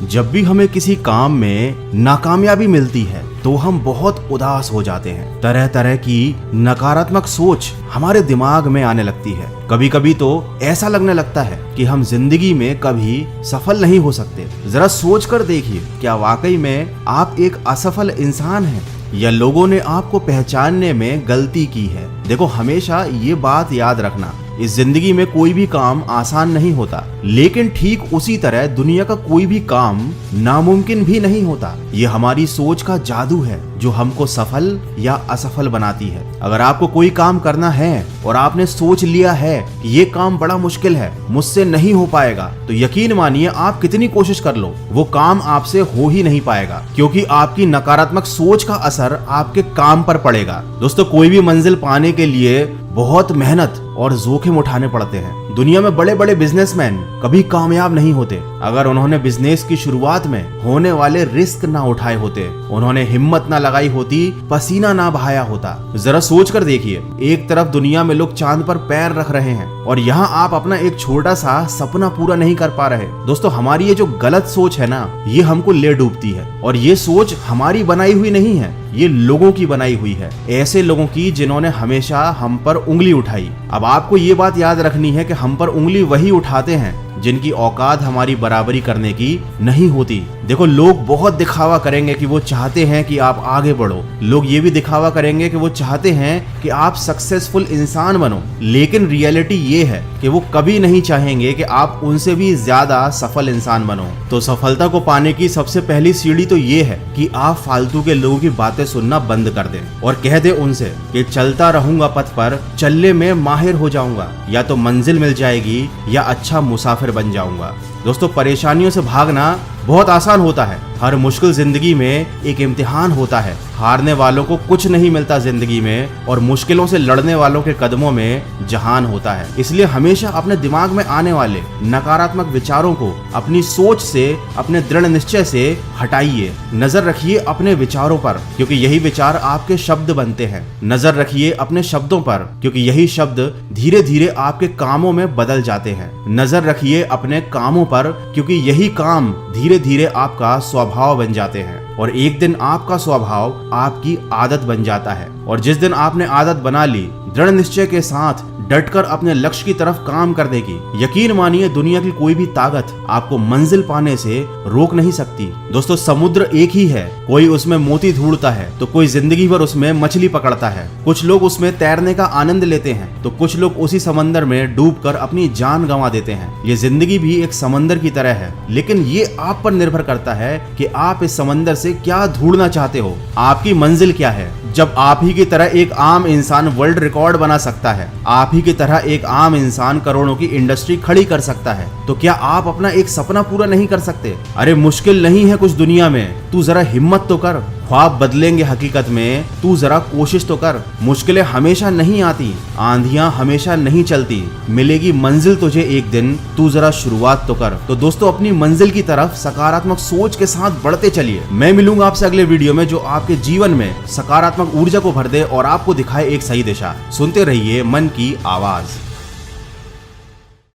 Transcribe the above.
जब भी हमें किसी काम में नाकामयाबी मिलती है तो हम बहुत उदास हो जाते हैं। तरह तरह की नकारात्मक सोच हमारे दिमाग में आने लगती है। कभी कभी तो ऐसा लगने लगता है कि हम जिंदगी में कभी सफल नहीं हो सकते। जरा सोच कर देखिए, क्या वाकई में आप एक असफल इंसान हैं या लोगों ने आपको पहचानने में गलती की है। देखो, हमेशा ये बात याद रखना, इस जिंदगी में कोई भी काम आसान नहीं होता, लेकिन ठीक उसी तरह दुनिया का कोई भी काम नामुमकिन भी नहीं होता। ये हमारी सोच का जादू है जो हमको सफल या असफल बनाती है। अगर आपको कोई काम करना है और आपने सोच लिया है कि ये काम बड़ा मुश्किल है, मुझसे नहीं हो पाएगा, तो यकीन मानिए आप कितनी कोशिश कर लो, वो काम आपसे हो ही नहीं पाएगा, क्योंकि आपकी नकारात्मक सोच का असर आपके काम पर पड़ेगा। दोस्तों, कोई भी मंजिल पाने के लिए बहुत मेहनत और जोखिम उठाने पड़ते हैं। दुनिया में बड़े बड़े बिजनेसमैन कभी कामयाब नहीं होते अगर उन्होंने बिजनेस की शुरुआत में होने वाले रिस्क ना उठाए होते, उन्होंने हिम्मत ना लगाई होती, पसीना ना बहाया होता। जरा सोच कर देखिए, एक तरफ दुनिया में लोग चांद पर पैर रख रहे हैं और यहाँ आप अपना एक छोटा सा सपना पूरा नहीं कर पा रहे। दोस्तों, हमारी ये जो गलत सोच है ना, ये हमको ले डूबती है। और ये सोच हमारी बनाई हुई नहीं है, ये लोगों की बनाई हुई है, ऐसे लोगों की जिन्होंने हमेशा हम पर उंगली उठाई। अब आपको ये बात याद रखनी है कि हम पर उंगली वही उठाते हैं जिनकी औकात हमारी बराबरी करने की नहीं होती। देखो, लोग बहुत दिखावा करेंगे कि वो चाहते हैं कि आप आगे बढ़ो, लोग ये भी दिखावा करेंगे कि वो चाहते हैं कि आप सक्सेसफुल इंसान बनो, लेकिन रियलिटी ये है कि वो कभी नहीं चाहेंगे कि आप उनसे भी ज्यादा सफल इंसान बनो। तो सफलता को पाने की सबसे पहली सीढ़ी तो ये है कि आप फालतू के लोगों की बातें सुनना बंद कर दें और कह दें उनसे कि चलता रहूंगा पथ पर, चलने में माहिर हो जाऊंगा, या तो मंजिल मिल जाएगी या अच्छा मुसाफिर बन जाऊंगा। दोस्तों, परेशानियों से भागना बहुत आसान होता है। हर मुश्किल जिंदगी में एक इम्तिहान होता है। हारने वालों को कुछ नहीं मिलता जिंदगी में, और मुश्किलों से लड़ने वालों के कदमों में जहान होता है। इसलिए हमेशा अपने दिमाग में आने वाले नकारात्मक विचारों को अपनी सोच से, अपने दृढ़ निश्चय से हटाइए। नजर रखिए अपने विचारों पर, क्योंकि यही विचार आपके शब्द बनते हैं। नजर रखिए अपने शब्दों पर, क्योंकि यही शब्द धीरे धीरे आपके कामों में बदल जाते हैं। नजर रखिए अपने कामों पर, क्योंकि यही काम धीरे धीरे आपका स्वभाव बन जाते हैं, और एक दिन आपका स्वभाव आपकी आदत बन जाता है। और जिस दिन आपने आदत बना ली, दृढ़ निश्चय के साथ डटकर अपने लक्ष्य की तरफ काम कर देगी, यकीन मानिए दुनिया की कोई भी ताकत आपको मंजिल पाने से रोक नहीं सकती। दोस्तों, समुद्र एक ही है, कोई उसमें मोती ढूंढता है तो कोई जिंदगी भर उसमें मछली पकड़ता है। कुछ लोग उसमें तैरने का आनंद लेते हैं तो कुछ लोग उसी समंदर में डूबकर अपनी जान गंवा देते हैं। ये जिंदगी भी एक समंदर की तरह है, लेकिन ये आप पर निर्भर करता है कि आप इस समंदर से क्या ढूंढना चाहते हो, आपकी मंजिल क्या है। जब आप ही की तरह एक आम इंसान वर्ल्ड रिकॉर्ड बना सकता है, आप ही की तरह एक आम इंसान करोड़ों की इंडस्ट्री खड़ी कर सकता है, तो क्या आप अपना एक सपना पूरा नहीं कर सकते? अरे मुश्किल नहीं है कुछ दुनिया में, तू जरा हिम्मत तो कर। ख्वाब बदलेंगे हकीकत में, तू जरा कोशिश तो कर। मुश्किलें हमेशा नहीं आती, आंधियां हमेशा नहीं चलती, मिलेगी मंजिल तुझे एक दिन, तू जरा शुरुआत तो कर। तो दोस्तों, अपनी मंजिल की तरफ सकारात्मक सोच के साथ बढ़ते चलिए। मैं मिलूंगा आपसे अगले वीडियो में जो आपके जीवन में सकारात्मक ऊर्जा को भर दे और आपको दिखाए एक सही दिशा। सुनते रहिए मन की आवाज।